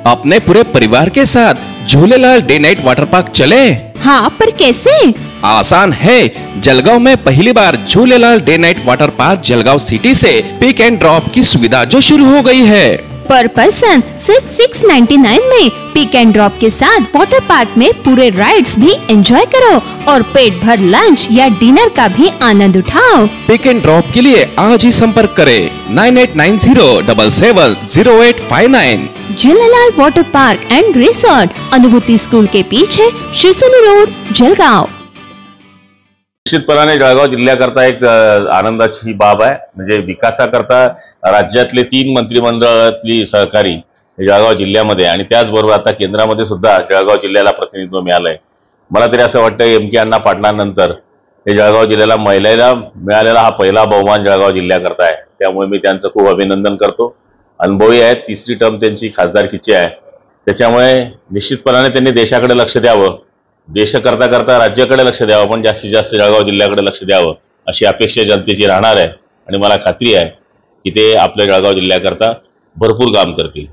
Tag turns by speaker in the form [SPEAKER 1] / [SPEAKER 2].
[SPEAKER 1] अपने पूरे परिवार के साथ Jhulelal day night water park चले।
[SPEAKER 2] हाँ, पर कैसे?
[SPEAKER 1] आसान है। जलगांव में पहली बार Jhulelal day night water park Jalgaon city से पिक एंड ड्रॉप की सुविधा जो शुरू हो गई है।
[SPEAKER 2] पर पर्सन सिर्फ 699 में पिक एंड ड्रॉप के साथ वाटर पार्क में पूरे राइड्स भी एंजॉय करो और पेट भर लंच या डिनर का भी आनंद उठाओ।
[SPEAKER 1] पिक एंड ड्रॉप के लिए आज ही संपर्क करें 9890770859।
[SPEAKER 2] Jhulelal water park end resort, अनुभूति स्कूल के पीछे, शिरसोली रोड, जलगांव।
[SPEAKER 3] निश्चितपणाने जळगाव जिल्ह्याकरता एक आनंदाची बाब आहे। म्हणजे विकासाकरता राज्यातले 3 मंत्रिमंडळातली सहकारी जळगाव जिल्ह्यामध्ये आणि त्याचबरोबर आता केंद्रामध्ये सुद्धा जळगाव जिल्ह्याला प्रतिनिधित्व मिळालंय। मला तरी असं वाटतं एम के अण्णा पाटलांनंतर हे जळगाव जिल्ह्याला महिलेला मिळालेला हा पहिला बहुमान जळगाव जिल्ह्याकरता आहे। त्यामुळे मी त्यांचं खूप अभिनंदन करतो। अनुभवी आहेत, 3री टर्म त्यांची खासदारकीची आहे। त्याच्यामुळे निश्चितपणाने त्यांनी देशाकडे लक्ष द्यावं, देश करता करता राज्याकडे लक्ष द्यावं, पण जास्तीत जास्त जळगाव जिल्ह्याकडे लक्ष द्यावं अशी अपेक्षा जनतेची राहणार आहे। आणि मला खात्री आहे की ते आपल्या जळगाव जिल्ह्याकरता भरपूर काम करतील।